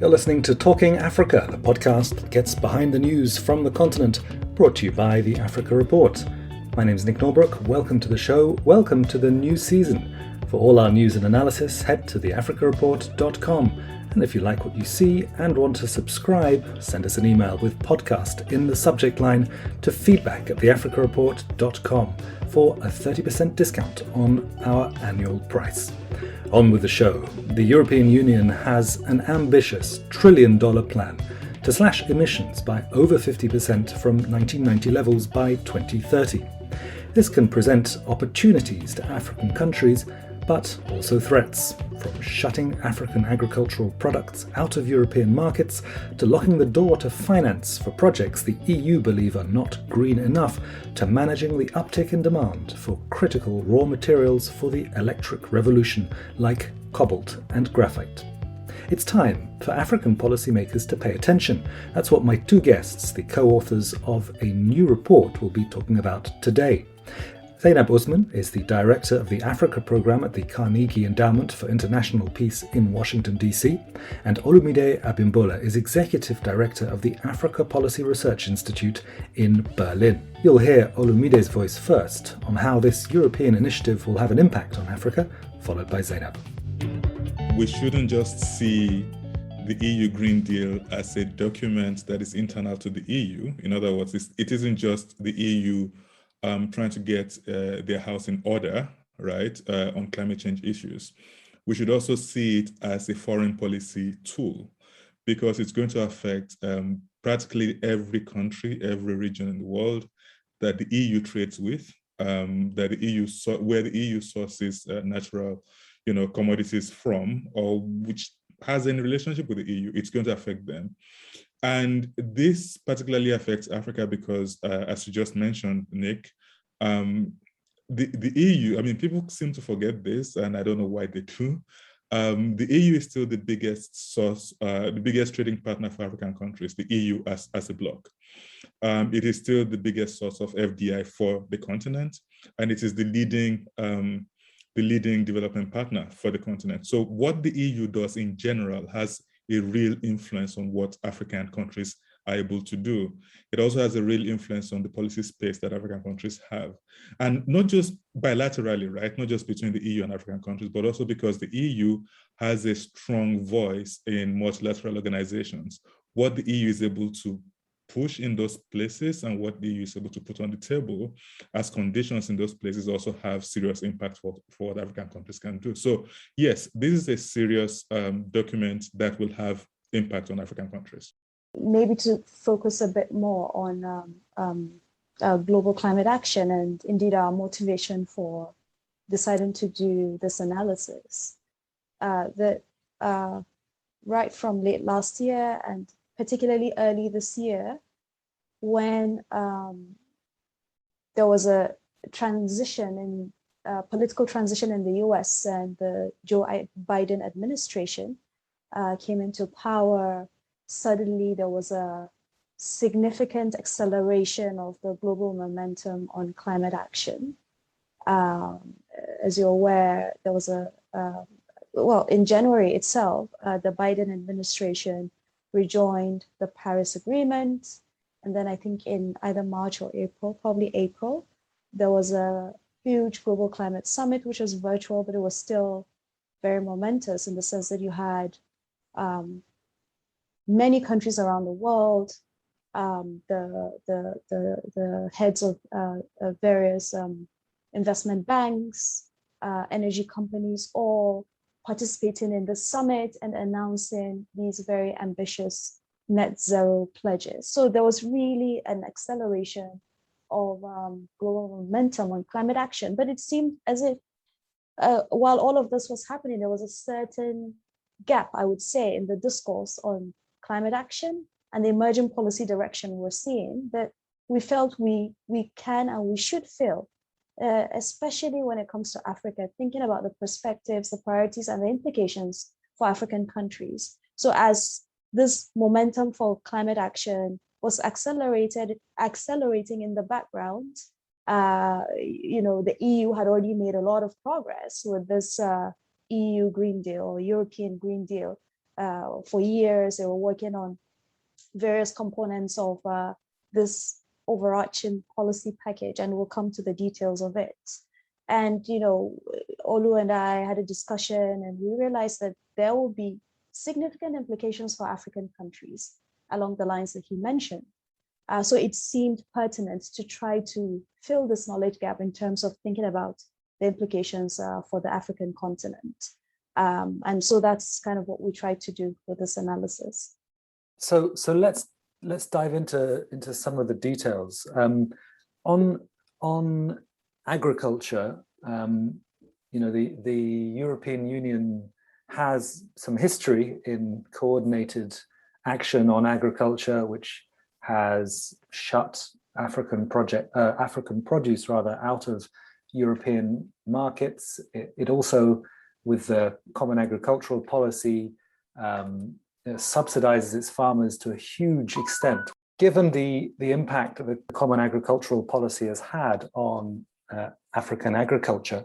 You're listening to Talking Africa, the podcast that gets behind the news from the continent, brought to you by the Africa Report. My name's Nick Norbrook. Welcome to the show. Welcome to the new season. For all our news and analysis, head to theafricareport.com. And if you like what you see and want to subscribe, send us an email with podcast in the subject line to feedback@theafricareport.com for a 30% discount on our annual price. On with the show. The European Union has an ambitious $1 trillion plan to slash emissions by over 50% from 1990 levels by 2030. This can present opportunities to African countries, but also threats, from shutting African agricultural products out of European markets to locking the door to finance for projects the EU believe are not green enough, to managing the uptick in demand for critical raw materials for the electric revolution like cobalt and graphite. It's time for African policymakers to pay attention. That's what my two guests, the co-authors of a new report, will be talking about today. Zainab Usman is the director of the Africa program at the Carnegie Endowment for International Peace in Washington, D.C., and Olumide Abimbola is executive director of the Africa Policy Research Institute in Berlin. You'll hear Olumide's voice first on how this European initiative will have an impact on Africa, followed by Zainab. We shouldn't just see the EU Green Deal as a document that is internal to the EU. In other words, it isn't just the EU trying to get their house in order, right, on climate change issues. We should also see it as a foreign policy tool, because it's going to affect practically every country, every region in the world that the EU trades with, where the EU sources natural, commodities from, or which has any relationship with the EU. It's going to affect them. And this particularly affects Africa because, as you just mentioned, Nick, the EU, people seem to forget this, and I don't know why they do. The EU is still the biggest source, the biggest trading partner for African countries, the EU as a bloc. It is still the biggest source of FDI for the continent, and it is the leading development partner for the continent. So what the EU does in general has a real influence on what African countries are able to do. It also has a real influence on the policy space that African countries have. And not just bilaterally, right? Not just between the EU and African countries, but also because the EU has a strong voice in multilateral organizations. What the EU is able to push in those places and what the EU is able to put on the table as conditions in those places also have serious impact for what African countries can do. So yes, this is a serious document that will have impact on African countries. Maybe to focus a bit more on global climate action and indeed our motivation for deciding to do this analysis, that right from late last year and particularly early this year, when there was a political transition in the US and the Joe Biden administration came into power, suddenly there was a significant acceleration of the global momentum on climate action. As you're aware, there was in January itself, the Biden administration rejoined the Paris Agreement. And then I think in either March or April, probably April, there was a huge global climate summit, which was virtual, but it was still very momentous in the sense that you had many countries around the world, the heads of various investment banks, energy companies, all participating in the summit and announcing these very ambitious net zero pledges. So there was really an acceleration of global momentum on climate action. But it seemed as if while all of this was happening, there was a certain gap, I would say, in the discourse on climate action and the emerging policy direction we're seeing that we felt we can and we should fill, especially when it comes to Africa, thinking about the perspectives, the priorities, and the implications for African countries. So as this momentum for climate action was accelerating in the background, The EU had already made a lot of progress with this EU Green Deal or European Green Deal. For years, they were working on various components of this overarching policy package, and we'll come to the details of it. And, Olu and I had a discussion, and we realized that there will be significant implications for African countries along the lines that he mentioned. So it seemed pertinent to try to fill this knowledge gap in terms of thinking about the implications for the African continent. And so that's kind of what we tried to do with this analysis. So let's dive into some of the details. On agriculture, the European Union has some history in coordinated action on agriculture, which has shut African produce out of European markets. It also, with the common agricultural policy, subsidizes its farmers to a huge extent. Given the impact that the common agricultural policy has had on African agriculture,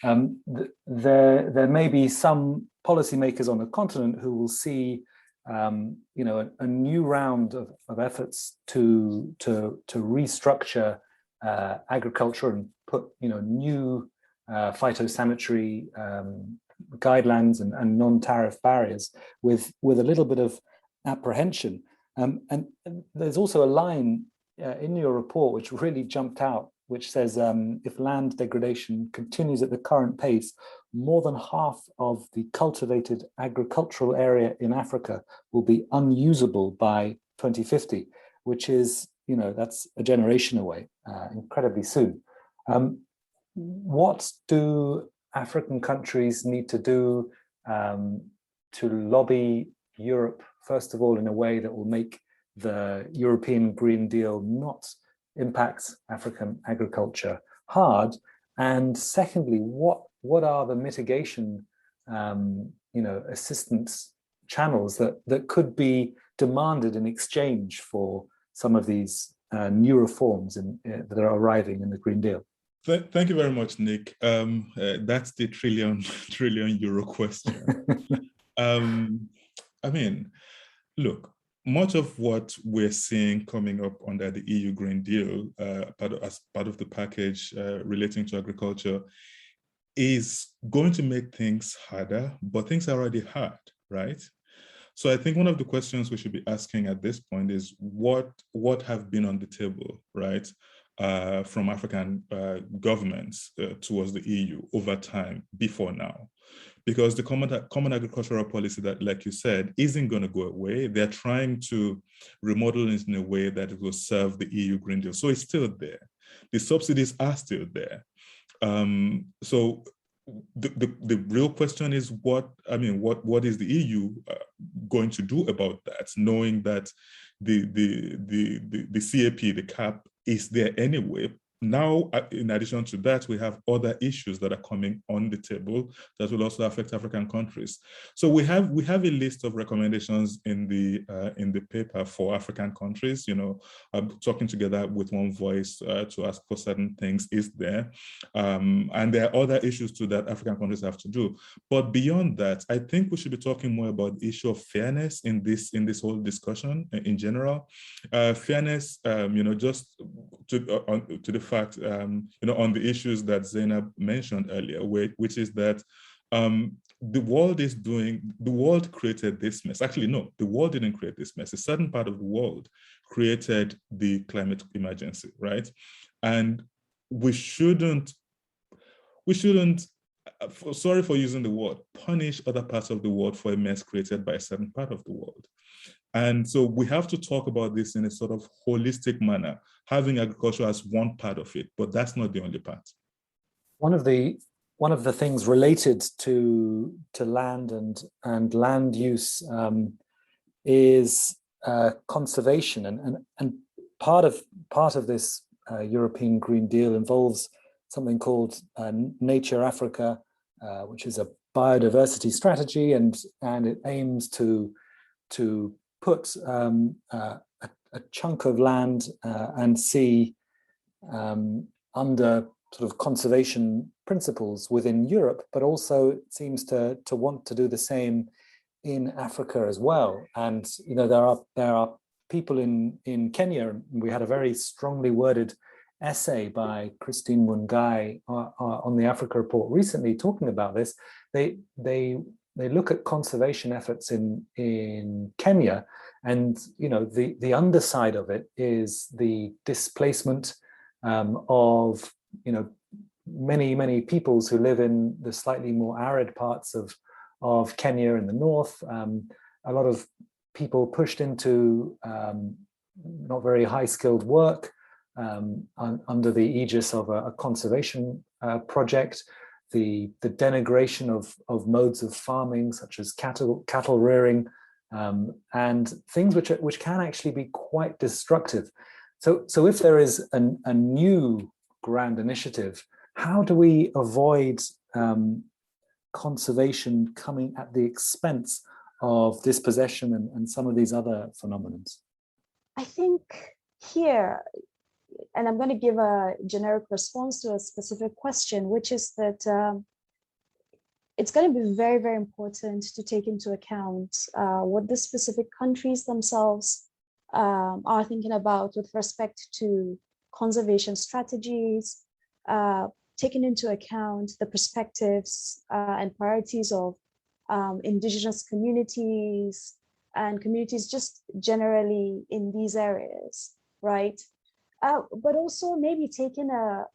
there may be some policymakers on the continent who will see a new round of efforts to restructure agriculture and put new phytosanitary guidelines and non-tariff barriers with a little bit of apprehension. And there's also a line in your report which really jumped out, which says if land degradation continues at the current pace, more than half of the cultivated agricultural area in Africa will be unusable by 2050, which is, that's a generation away, incredibly soon. What do African countries need to do to lobby Europe, first of all, in a way that will make the European Green Deal not impact African agriculture hard? And secondly, what are the mitigation assistance channels that could be demanded in exchange for some of these new reforms that are arriving in the Green Deal? Thank you very much, Nick. That's the trillion euro question. Look, much of what we're seeing coming up under the EU Green Deal as part of the package relating to agriculture is going to make things harder, but things are already hard, right? So I think one of the questions we should be asking at this point is what have been on the table, right? From African governments towards the EU over time before now. Because the common agricultural policy that, like you said, isn't going to go away. They're trying to remodel it in a way that it will serve the EU Green Deal. So it's still there. The subsidies are still there. So the real question is what is the EU going to do about that, knowing that the CAP, the cap, is there anyway. Now, in addition to that, we have other issues that are coming on the table that will also affect African countries. So we have a list of recommendations in the paper for African countries. Talking together with one voice to ask for certain things is there, and there are other issues too that African countries have to do. But beyond that, I think we should be talking more about the issue of fairness in this whole discussion in general. Fairness, just to the fact, on the issues that Zainab mentioned earlier, which is that the world created this mess. Actually, no, the world didn't create this mess. A certain part of the world created the climate emergency, right? And we shouldn't, sorry for using the word, punish other parts of the world for a mess created by a certain part of the world. And so we have to talk about this in a sort of holistic manner, having agriculture as one part of it, but that's not the only part. One of the things related to land and land use is conservation, and part of this European Green Deal involves something called Nature Africa, which is a biodiversity strategy, and it aims to put a chunk of land and sea under sort of conservation principles within Europe, but also seems to want to do the same in Africa as well. And there are people in Kenya. We had a very strongly worded essay by Christine Mungai on the Africa Report recently talking about this. They look at conservation efforts in Kenya, and the underside of it is the displacement of many peoples who live in the slightly more arid parts of Kenya in the north. A lot of people pushed into not very high skilled work under the aegis of a conservation project. The denigration of modes of farming, such as cattle rearing, and things which can actually be quite destructive. So if there is a new grand initiative, how do we avoid conservation coming at the expense of dispossession and some of these other phenomena? I think here, and I'm going to give a generic response to a specific question, which is that it's going to be very, very important to take into account what the specific countries themselves are thinking about with respect to conservation strategies, taking into account the perspectives and priorities of indigenous communities and communities just generally in these areas, right? But also maybe taking a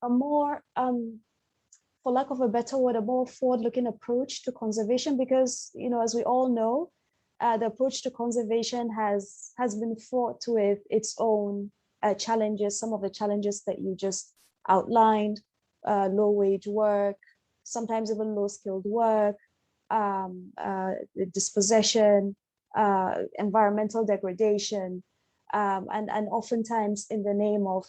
more, for lack of a better word, a more forward-looking approach to conservation, because, as we all know, the approach to conservation has been fraught with its own challenges, some of the challenges that you just outlined, low-wage work, sometimes even low-skilled work, dispossession, environmental degradation, and oftentimes in the name of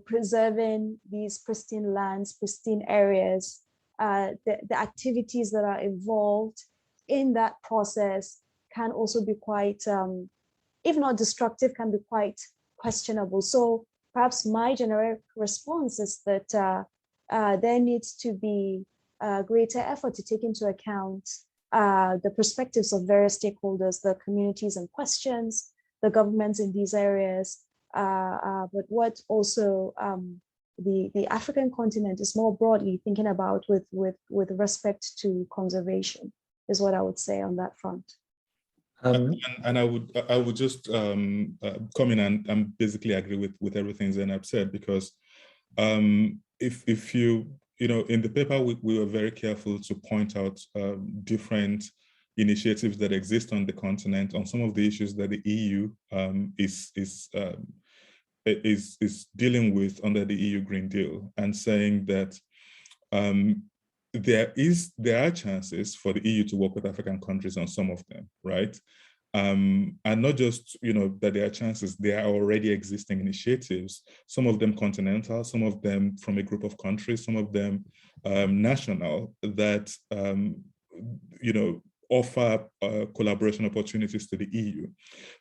preserving these pristine lands, pristine areas, the activities that are involved in that process can also be quite, if not destructive, can be quite questionable. So perhaps my generic response is that there needs to be a greater effort to take into account the perspectives of various stakeholders, the communities in questions, the governments in these areas, but what also the African continent is more broadly thinking about with respect to conservation, is what I would say on that front. And I would just come in and basically agree with everything Zainab said, because if you in the paper we were very careful to point out different initiatives that exist on the continent on some of the issues that the EU is dealing with under the EU Green Deal, and saying that there are chances for the EU to work with African countries on some of them, right? And not just that there are chances, there are already existing initiatives, some of them continental, some of them from a group of countries, some of them national, that offer collaboration opportunities to the EU.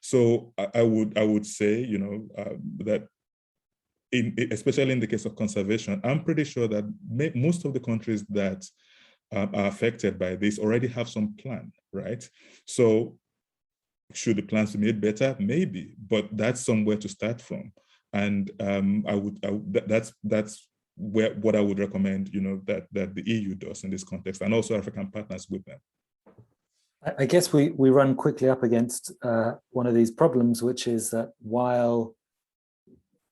So I would say that especially in the case of conservation, I'm pretty sure that most of the countries that are affected by this already have some plan, right? So should the plans be made better? Maybe, but that's somewhere to start from. And that's what I would recommend, that the EU does in this context, and also African partners with them. I guess we run quickly up against one of these problems, which is that while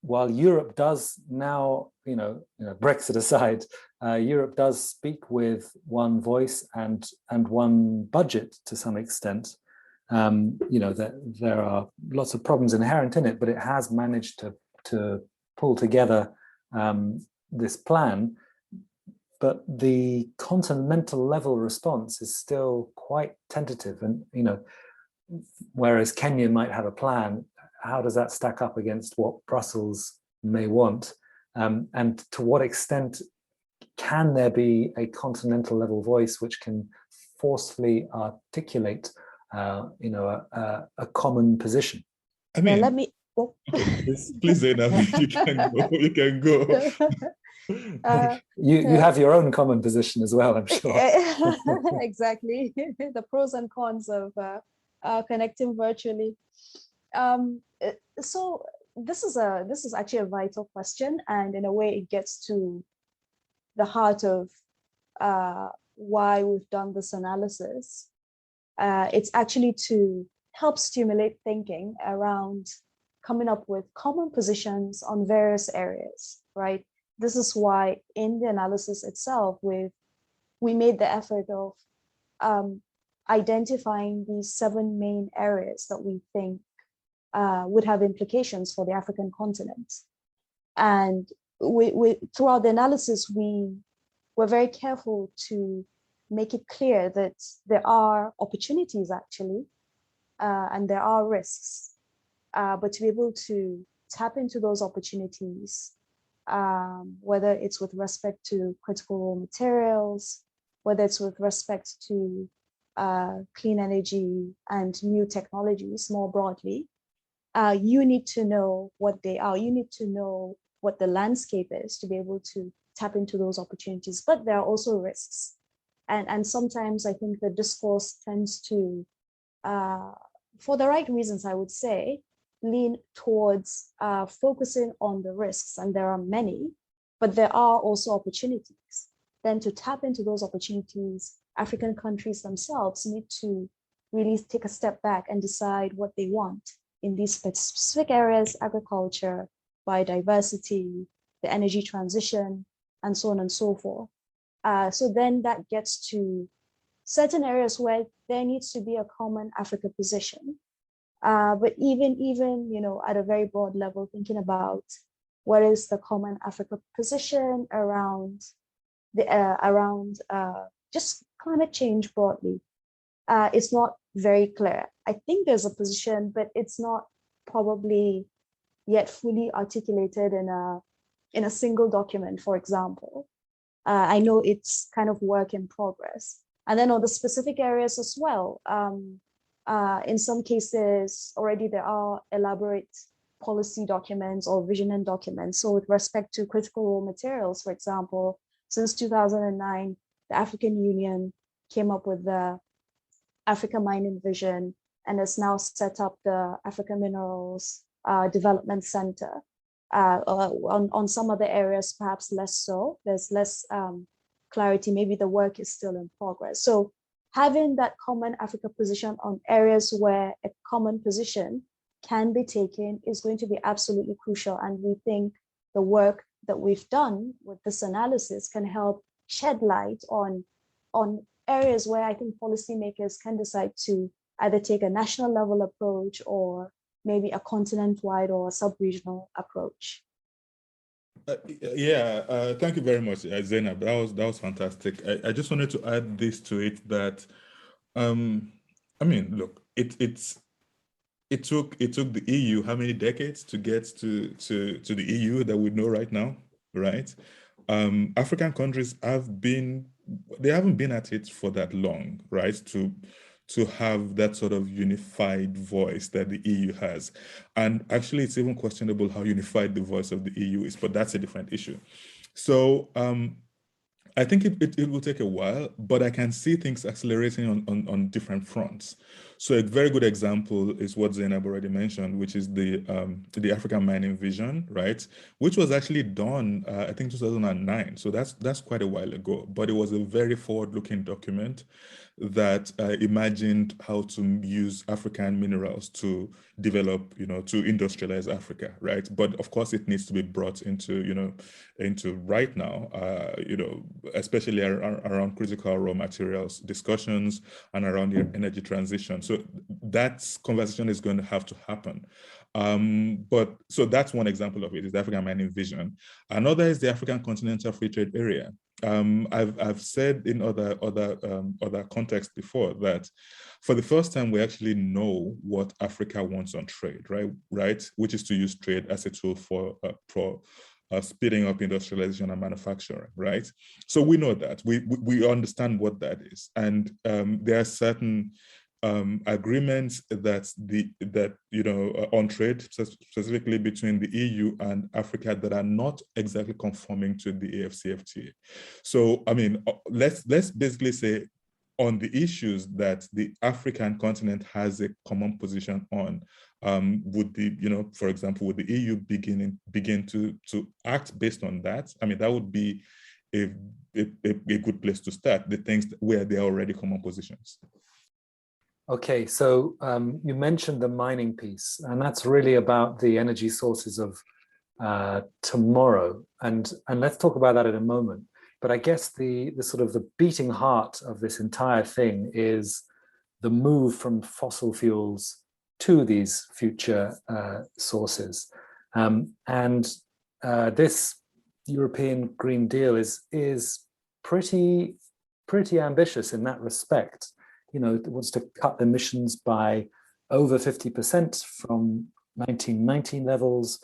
Europe does now, Brexit aside, Europe does speak with one voice and one budget to some extent. That there are lots of problems inherent in it, but it has managed to pull together this plan. But the continental level response is still quite tentative, and whereas Kenya might have a plan, how does that stack up against what Brussels may want? And to what extent can there be a continental level voice which can forcefully articulate, a common position? I mean, Oh. Okay, please, Zainab, you can go. You can go. You have your own common position as well, I'm sure. Exactly. The pros and cons of connecting virtually. So this is actually a vital question, and in a way, it gets to the heart of why we've done this analysis. It's actually to help stimulate thinking around coming up with common positions on various areas, right? This is why in the analysis itself, we made the effort of identifying these 7 main areas that we think would have implications for the African continent. And throughout the analysis, we were very careful to make it clear that there are opportunities actually, and there are risks, but to be able to tap into those opportunities, whether it's with respect to critical raw materials, whether it's with respect to clean energy and new technologies more broadly, you need to know what they are. You need to know what the landscape is to be able to tap into those opportunities. But there are also risks. And sometimes I think the discourse tends to, for the right reasons, I would say, lean towards focusing on the risks. And there are many, but there are also opportunities. Then to tap into those opportunities, African countries themselves need to really take a step back and decide what they want in these specific areas: agriculture, biodiversity, the energy transition, and so on and so forth. So then that gets to certain areas where there needs to be a common Africa position. But even at a very broad level, thinking about what is the common Africa position around just climate change broadly, it's not very clear. I think there's a position, but it's not probably yet fully articulated in a single document, for example. I know it's kind of work in progress. And then on the specific areas as well, in some cases, already there are elaborate policy documents or visioning documents. So with respect to critical raw materials, for example, since 2009, the African Union came up with the Africa Mining Vision and has now set up the Africa Minerals Development Center. On some other areas, perhaps less so. There's less clarity. Maybe the work is still in progress. So having that common Africa position on areas where a common position can be taken is going to be absolutely crucial. And we think the work that we've done with this analysis can help shed light on areas where I think policymakers can decide to either take a national level approach or maybe a continent-wide or a sub-regional approach. Thank you very much, Zainab. That was fantastic. I just wanted to add this to it that, look, it took the EU how many decades to get to the EU that we know right now, right? African countries haven't been at it for that long, right? To have that sort of unified voice that the EU has. And actually, it's even questionable how unified the voice of the EU is, but that's a different issue. So I think it will take a while, but I can see things accelerating on different fronts. So a very good example is what Zainab already mentioned, which is the African Mining Vision, right? Which was actually done, I think 2009. So that's quite a while ago, but it was a very forward-looking document that imagined how to use African minerals to develop, to industrialize Africa, right? But of course, it needs to be brought into right now, especially around critical raw materials discussions and around the energy transition. So that conversation is going to have to happen. But so that's one example of it, is the African Mining Vision. Another is the African Continental Free Trade Area. I've said in other contexts before that for the first time we actually know what Africa wants on trade, right? Which is to use trade as a tool for speeding up industrialization and manufacturing, right? So we know that we understand what that is, and there are certain agreements that on trade, specifically between the EU and Africa, that are not exactly conforming to the AfCFTA. So, I mean, let's basically say on the issues that the African continent has a common position on, would the, for example, would the EU begin to act based on that? I mean, that would be a good place to start, the things where there are already common positions. Okay, so you mentioned the mining piece, and that's really about the energy sources of tomorrow, and let's talk about that in a moment. But I guess the sort of the beating heart of this entire thing is the move from fossil fuels to these future sources, and this European Green Deal is pretty ambitious in that respect. You know, it wants to cut emissions by over 50% from 1990 levels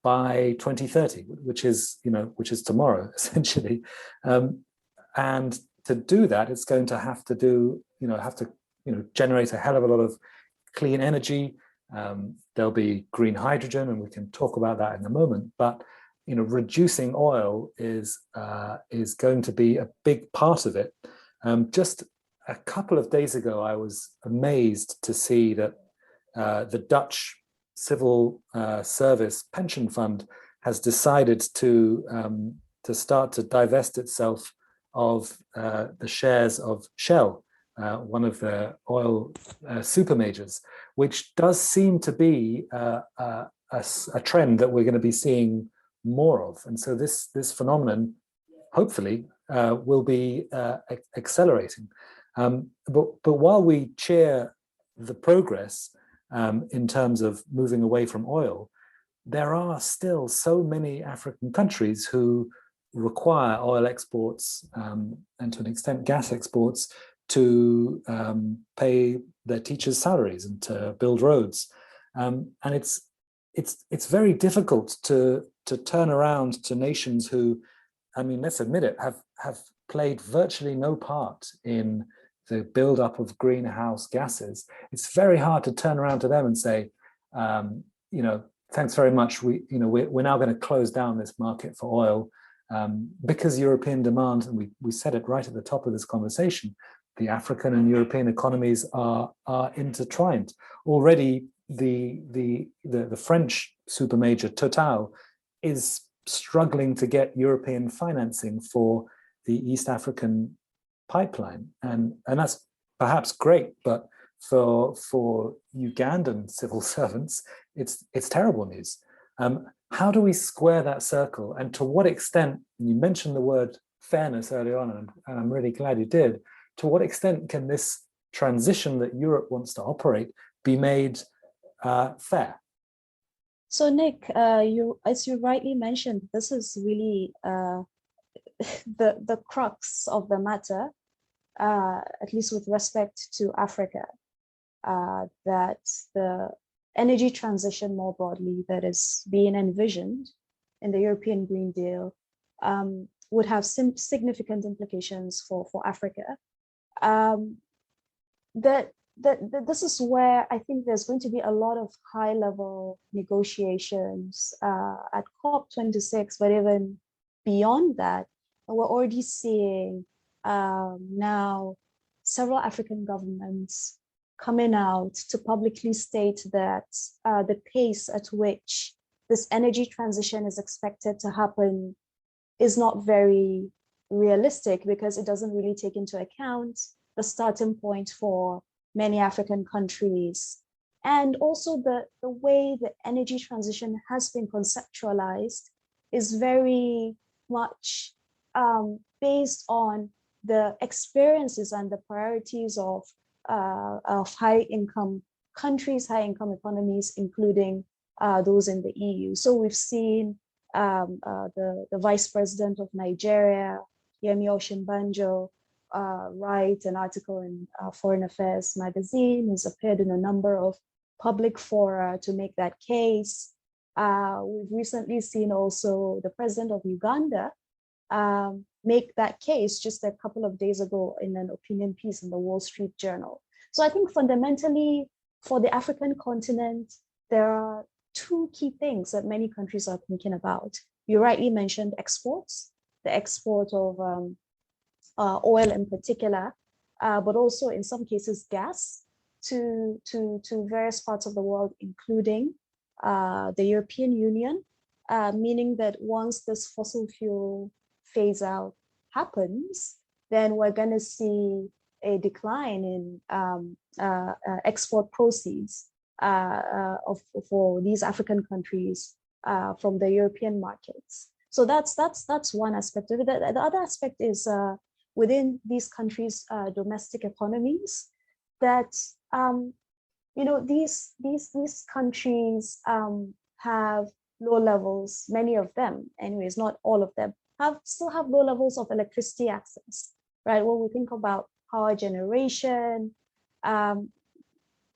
by 2030, which is tomorrow essentially. And to do that, it's going to have to generate a hell of a lot of clean energy. There'll be green hydrogen, and we can talk about that in a moment. But reducing oil is going to be a big part of it. Just a couple of days ago, I was amazed to see that the Dutch Civil Service Pension Fund has decided to start to divest itself of the shares of Shell, one of the oil super majors, which does seem to be a trend that we're going to be seeing more of. And so this phenomenon, hopefully, will be accelerating. But while we cheer the progress in terms of moving away from oil, there are still so many African countries who require oil exports and to an extent gas exports to pay their teachers' salaries and to build roads. And it's very difficult to turn around to nations who, I mean, let's admit it, have played virtually no part in the buildup of greenhouse gases. It's very hard to turn around to them and say, thanks very much. We're now going to close down this market for oil because European demand, and we said it right at the top of this conversation, the African and European economies are intertwined. Already, the French supermajor Total is struggling to get European financing for the East African pipeline, and that's perhaps great, but for Ugandan civil servants, it's terrible news. How do we square that circle, and to what extent? You mentioned the word fairness earlier on, and I'm really glad you did. To what extent can this transition that Europe wants to operate be made fair? So Nick, as you rightly mentioned, this is really the crux of the matter, at least with respect to Africa, that the energy transition more broadly that is being envisioned in the European Green Deal would have significant implications for Africa. This is where I think there's going to be a lot of high-level negotiations at COP26, but even beyond that. And we're already seeing now several African governments coming out to publicly state that the pace at which this energy transition is expected to happen is not very realistic, because it doesn't really take into account the starting point for many African countries. And also the way the energy transition has been conceptualized is very much based on the experiences and the priorities of high-income countries, high-income economies, including those in the EU. So we've seen the Vice President of Nigeria, Yemi Osinbajo, write an article in Foreign Affairs magazine. He's appeared in a number of public fora to make that case. We've recently seen also the President of Uganda make that case just a couple of days ago in an opinion piece in the Wall Street Journal. So I think fundamentally for the African continent, there are two key things that many countries are thinking about. You rightly mentioned exports, the export of oil in particular, but also in some cases gas to various parts of the world, including the European Union, meaning that once this fossil fuel phase out happens, then we're going to see a decline in export proceeds for these African countries from the European markets. So that's one aspect of it. The other aspect is within these countries' domestic economies, that these countries have low levels. Many of them, anyways, not all of them, still have low levels of electricity access. Right? When we think about power generation,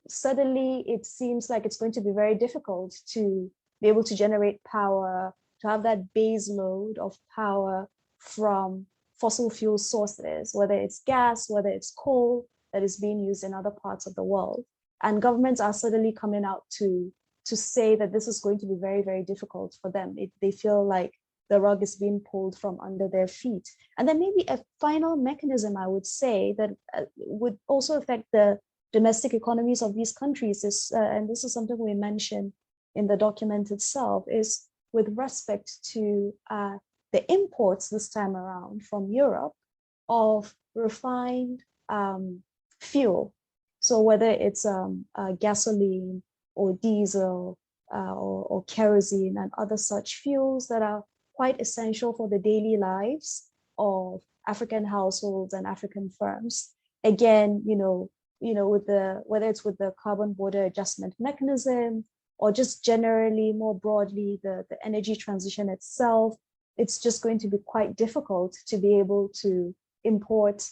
suddenly it seems like it's going to be very difficult to be able to generate power, to have that base load of power from fossil fuel sources, whether it's gas, whether it's coal that is being used in other parts of the world. And governments are suddenly coming out to say that this is going to be very, very difficult for them. They feel like the rug is being pulled from under their feet. And then maybe a final mechanism, I would say, that would also affect the domestic economies of these countries is, and this is something we mentioned in the document itself, is with respect to the imports this time around from Europe of refined fuel. So whether it's gasoline or diesel or kerosene and other such fuels that are quite essential for the daily lives of African households and African firms. Again, with whether it's with the carbon border adjustment mechanism or just generally more broadly the energy transition itself, it's just going to be quite difficult to be able to import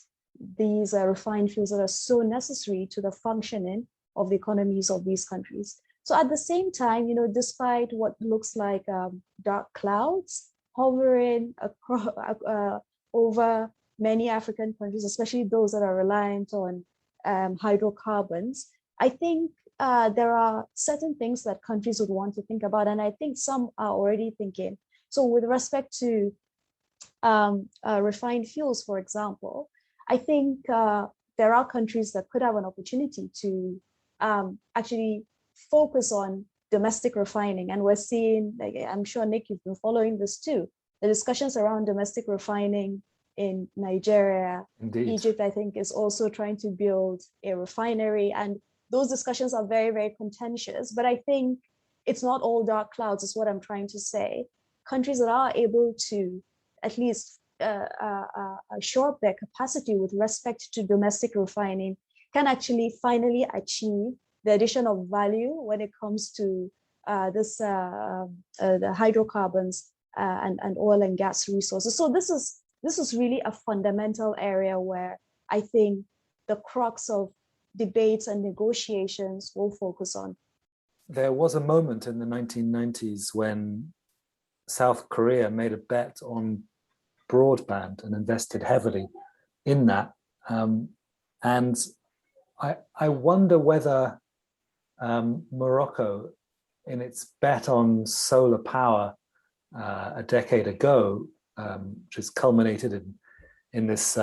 these refined fuels that are so necessary to the functioning of the economies of these countries. So at the same time, despite what looks like dark clouds hovering over many African countries, especially those that are reliant on hydrocarbons, I think there are certain things that countries would want to think about, and I think some are already thinking. So with respect to refined fuels, for example, I think there are countries that could have an opportunity to actually focus on domestic refining. And we're seeing, I'm sure, Nick, you've been following this too, the discussions around domestic refining in Nigeria. Indeed. Egypt, I think, is also trying to build a refinery. And those discussions are very, very contentious. But I think it's not all dark clouds, is what I'm trying to say. Countries that are able to at least shore up their capacity with respect to domestic refining can actually finally achieve the addition of value when it comes to the hydrocarbons and oil and gas resources. So this is really a fundamental area where I think the crux of debates and negotiations will focus on. There was a moment in the 1990s when South Korea made a bet on broadband and invested heavily in that. And I wonder whether Morocco, in its bet on solar power a decade ago, which has culminated in this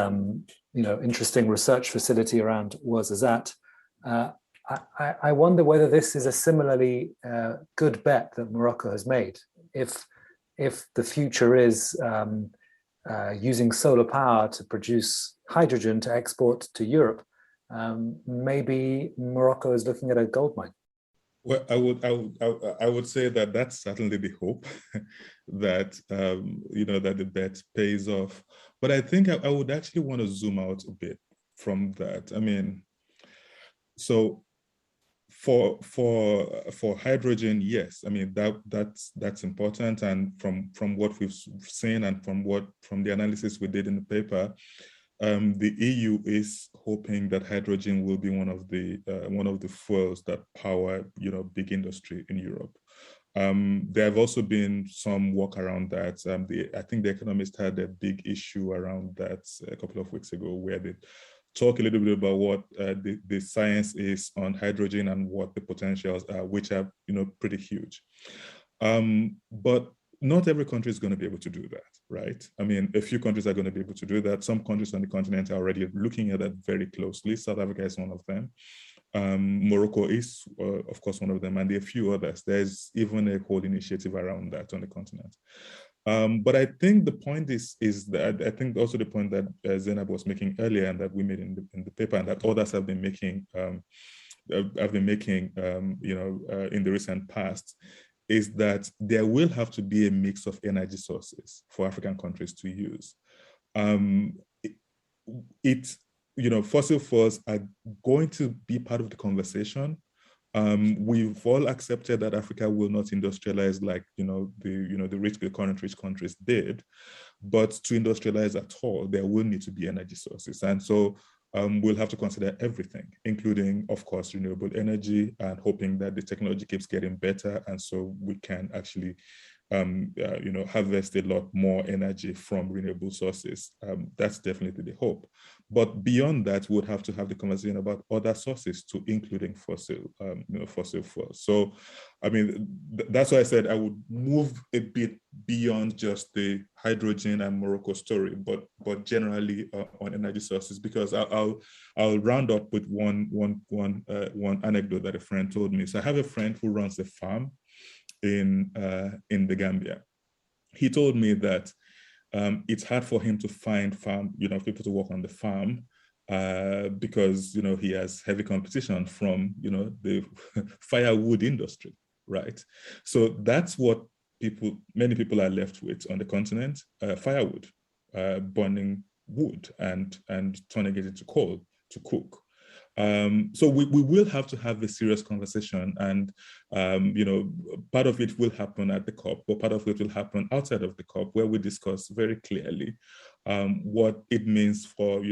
interesting research facility around Ouarzazate, I wonder whether this is a similarly good bet that Morocco has made. If the future is using solar power to produce hydrogen to export to Europe, maybe Morocco is looking at a gold mine. Well, I would say that that's certainly the hope that that the bet pays off. But I think I would actually want to zoom out a bit from that. I mean, so for hydrogen, yes, I mean that's important, and from what we've seen and from the analysis we did in the paper, the EU is hoping that hydrogen will be one of the fuels that power big industry in Europe. There have also been some work around that. I think the Economist had a big issue around that a couple of weeks ago, where they talk a little bit about what the science is on hydrogen and what the potentials are, which are, pretty huge. But not every country is going to be able to do that, right? I mean, a few countries are going to be able to do that. Some countries on the continent are already looking at that very closely. South Africa is one of them. Morocco is, of course, one of them, and there are a few others. There's even a whole initiative around that on the continent. But I think the point is that I think also the point that Zainab was making earlier, and that we made in the paper, and that others have been making, in the recent past, is that there will have to be a mix of energy sources for African countries to use. Fossil fuels are going to be part of the conversation. We've all accepted that Africa will not industrialize like the current rich countries did, but to industrialize at all, there will need to be energy sources, and so we'll have to consider everything, including, of course, renewable energy, and hoping that the technology keeps getting better, and so we can actually harvest a lot more energy from renewable sources. That's definitely the hope. But beyond that, we'll have to have the conversation about other sources too, including fossil fuels. So, I mean, that's why I said I would move a bit beyond just the hydrogen and Morocco story, but generally on energy sources, because I'll round up with one anecdote that a friend told me. So I have a friend who runs a farm in the Gambia. He told me that it's hard for him to find people to work on the farm because he has heavy competition from the firewood industry, right? So that's what many people are left with on the continent: firewood, burning wood and turning it into coal to cook. So we will have to have a serious conversation, and part of it will happen at the COP, but part of it will happen outside of the COP, where we discuss very clearly what it means for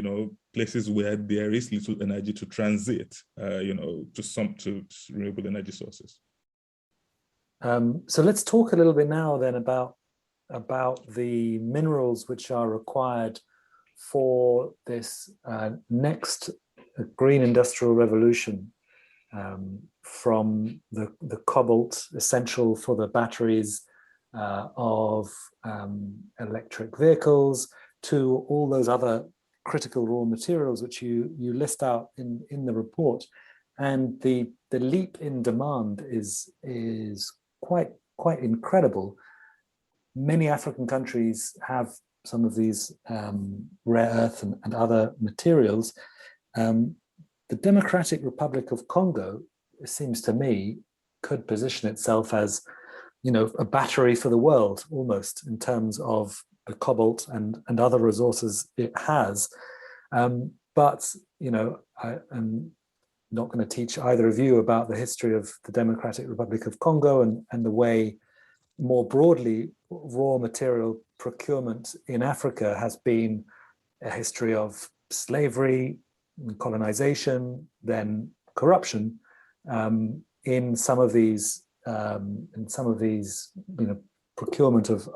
places where there is little energy to transit, to renewable energy sources. So let's talk a little bit now then about the minerals which are required for this next green industrial revolution, from the cobalt essential for the batteries of electric vehicles to all those other critical raw materials which you list out in the report. And the leap in demand is quite incredible. Many African countries have some of these rare earth and other materials. The Democratic Republic of Congo, it seems to me, could position itself as, a battery for the world, almost, in terms of the cobalt and other resources it has. But, I'm not going to teach either of you about the history of the Democratic Republic of Congo and the way, more broadly, raw material procurement in Africa has been a history of slavery, colonization, then corruption in some of these procurement of